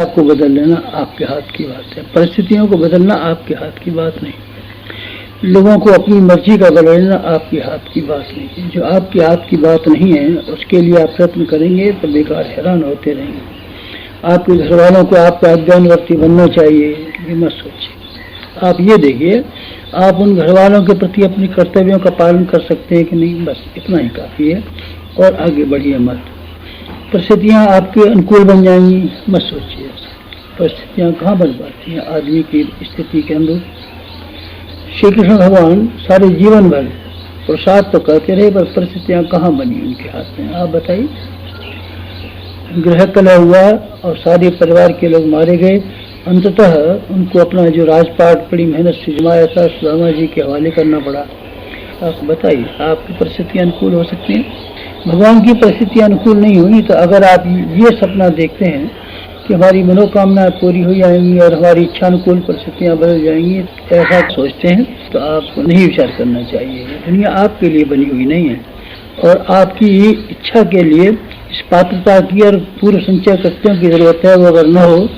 को बदल लेना आपके हाथ की बात है, परिस्थितियों को बदलना आपके हाथ की बात नहीं, लोगों को अपनी मर्जी का बदलना आपके हाथ की बात नहीं। जो आपके हाथ की बात नहीं है उसके लिए आप प्रयत्न करेंगे तो बेकार हैरान होते रहेंगे। आपके घर वालों को आपका अज्ञानवर्ती बनना चाहिए, ये मत सोचिए। आप ये देखिए आप उन घर वालों के प्रति अपने कर्तव्यों का पालन कर सकते हैं कि नहीं, बस इतना ही काफ़ी है और आगे बढ़िए मत। परिस्थितियाँ आपके अनुकूल बन जाएंगी, मत सोचिए। परिस्थितियाँ कहाँ बन पाती हैं आदमी की स्थिति के अनुरूप। श्री कृष्ण भगवान सारे जीवन भर प्रसाद तो करते रहे पर परिस्थितियाँ कहाँ बनी उनके हाथ में, आप बताइए। गृह कलह हुआ और सारे परिवार के लोग मारे गए, अंततः उनको अपना जो राजपाट बड़ी मेहनत से जमाया था सुदामा जी के हवाले करना पड़ा। आप बताइए आपकी परिस्थितियाँ अनुकूल हो सकती हैं? भगवान की परिस्थितियाँ अनुकूल नहीं हुई तो अगर आप ये सपना देखते हैं कि हमारी मनोकामना पूरी हो जाएंगी और हमारी इच्छानुकूल परिस्थितियाँ बदल जाएंगी, ऐसा सोचते हैं तो आपको नहीं विचार करना चाहिए। दुनिया आपके लिए बनी हुई नहीं है और आपकी इच्छा के लिए इस पात्रता की और पूर्व संचय कृत्यों की जरूरत है। वो अगर न हो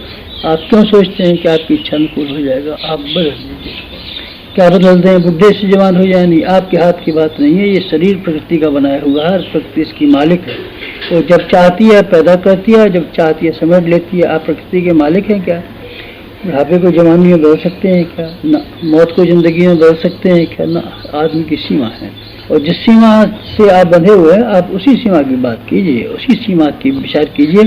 आप क्यों सोचते हैं कि आपकी इच्छा अनुकूल हो जाएगा? आप बदल दीजिए। क्या बदल दें? बुढ़े से जवान हो जाए? नहीं, आपके हाथ की बात नहीं है। ये शरीर प्रकृति का बनाया हुआ है, प्रकृति इसकी मालिक है। तो जब चाहती है पैदा करती है, जब चाहती है समेट लेती है। आप प्रकृति के मालिक हैं क्या? बुढ़ापे को जवानी में बदल सकते हैं क्या? ना। मौत को जिंदगी में बदल सकते हैं क्या? ना। आदमी की सीमा है और जिस सीमा से आप बंधे हुए हैं आप उसी सीमा की बात कीजिए, उसी सीमा की विचार कीजिए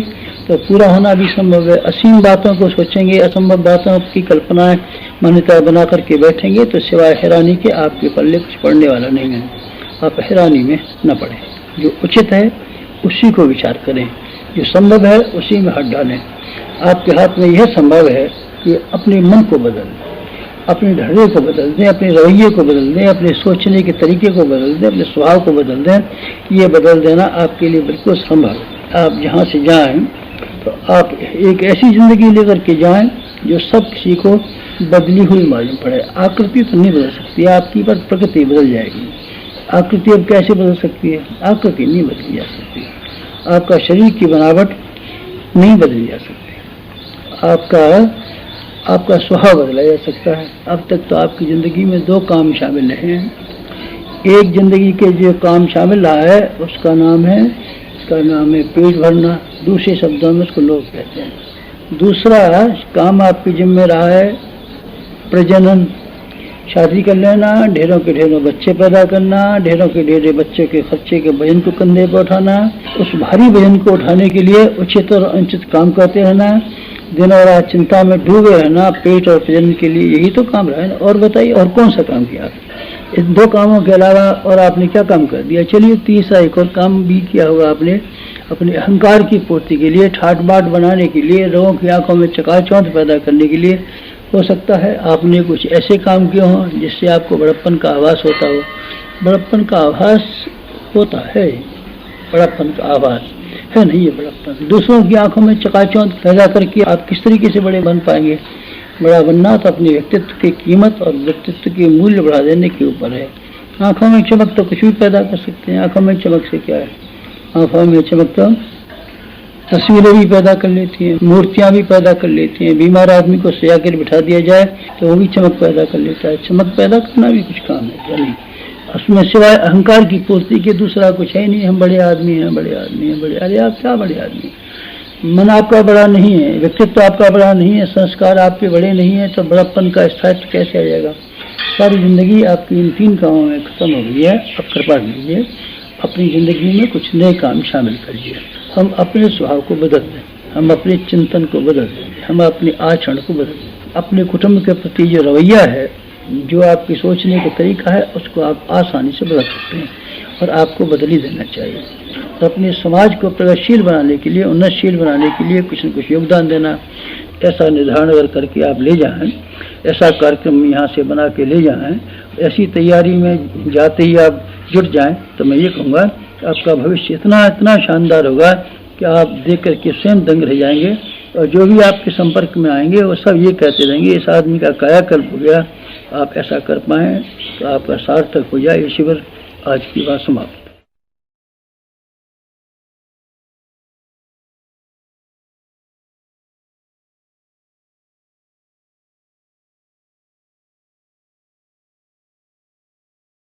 तो पूरा होना भी संभव है। असीम बातों को सोचेंगे, असंभव बातों की कल्पनाएं मान्यता बना करके बैठेंगे तो सिवाय हैरानी के आपके पल्ले कुछ पड़ने वाला नहीं है। आप हैरानी में न पड़ें, जो उचित है उसी को विचार करें, जो संभव है उसी में हाथ डालें। आपके हाथ में यह संभव है कि अपने मन को बदल दें, अपने ढर्रे को बदल दें, अपने रवैये को बदल दें, अपने सोचने के तरीके को बदल दें, अपने स्वभाव को बदल दें। ये बदल देना आपके लिए बिल्कुल संभव है। आप जहाँ से जाएं तो आप एक ऐसी जिंदगी लेकर के जाएं जो सब किसी को बदली हुई मालूम पड़े। आकृति तो नहीं बदल सकती आपकी, पर प्रकृति बदल जाएगी। आकृति अब कैसे बदल सकती है? आकृति नहीं बदली जा सकती। आपका शरीर की बनावट नहीं बदली जा सकती। आपका स्वभाव बदला जा सकता है। अब तक तो आपकी ज़िंदगी में दो काम शामिल हैं। एक जिंदगी के जो काम शामिल रहा है उसका नाम है पेट भरना, दूसरे शब्दों में उसको लोग कहते हैं। दूसरा काम आपकी जिम्मे रहा है प्रजनन, शादी कर लेना, ढेरों के ढेरों बच्चे पैदा करना, ढेरों के ढेरे बच्चे के खर्चे के वजन को कंधे पर उठाना, उस भारी वजन को उठाने के लिए उचित और अनुचित काम करते रहना, दिन और रात चिंता में डूबे रहना पेट और प्रजनन के लिए। यही तो काम रहा है। और बताइए और कौन सा काम किया? इन दो कामों के अलावा और आपने क्या काम कर दिया? चलिए तीसरा एक और काम भी किया होगा आपने, अपने अहंकार की पूर्ति के लिए, ठाट बाट बनाने के लिए, लोगों की आंखों में चकाचौंध पैदा करने के लिए। हो सकता है आपने कुछ ऐसे काम किए हों जिससे आपको बड़प्पन का आभास होता हो। बड़प्पन का आभास होता है, बड़प्पन का आभास है नहीं ये बड़प्पन। दूसरों की आंखों में चकाचौंध पैदा करके आप किस तरीके से बड़े बन पाएंगे? बड़ा बनना तो अपने व्यक्तित्व की कीमत और व्यक्तित्व के मूल्य बढ़ा देने के ऊपर है। आंखों में चमक तो कुछ भी पैदा कर सकते हैं। आंखों में चमक से क्या है? आंखों में चमक तो तस्वीरें भी पैदा कर लेती हैं, मूर्तियां भी पैदा कर लेती हैं। बीमार आदमी को सजा कर बिठा दिया जाए तो वो भी चमक पैदा कर लेता है। चमक पैदा करना भी कुछ काम है क्या? नहीं। उसमें सिवाय अहंकार की पूर्ति के दूसरा कुछ है नहीं। हम बड़े आदमी हैं, बड़े आदमी हैं, बड़े। अरे आप क्या बड़े आदमी? मन आपका बड़ा नहीं है, व्यक्तित्व आपका बड़ा नहीं है, संस्कार आपके बड़े नहीं है, तो बड़प्पन का स्थायित्व कैसे आ जाएगा? सारी जिंदगी आपकी इन तीन कामों में खत्म हो गई है। अब कृपा कीजिए अपनी जिंदगी में कुछ नए काम शामिल करिए। हम अपने स्वभाव को बदल दें, हम अपने चिंतन को बदल दें, हम अपने आचरण को बदल दें। अपने कुटुंब के प्रति जो रवैया है, जो आपकी सोचने का तरीका है, उसको आप आसानी से बदल सकते हैं और आपको बदल ही देना चाहिए। तो अपने समाज को प्रगतिशील बनाने के लिए, उन्नतशील बनाने के लिए कुछ न कुछ योगदान देना, ऐसा निर्धारण अगर करके आप ले जाएं, ऐसा कार्यक्रम यहाँ से बना के ले जाएं, ऐसी तैयारी में जाते ही आप जुट जाएं, तो मैं ये कहूँगा आपका भविष्य इतना शानदार होगा कि आप देख करके स्वयं दंग रह जाएंगे। और जो भी आपके संपर्क में आएंगे वो सब ये कहते रहेंगे इस आदमी का कायाकल्प हो गया। आप ऐसा कर पाएँ तो आपका सार्थक हो जाए। ये शिविर आज की बात समाप्त।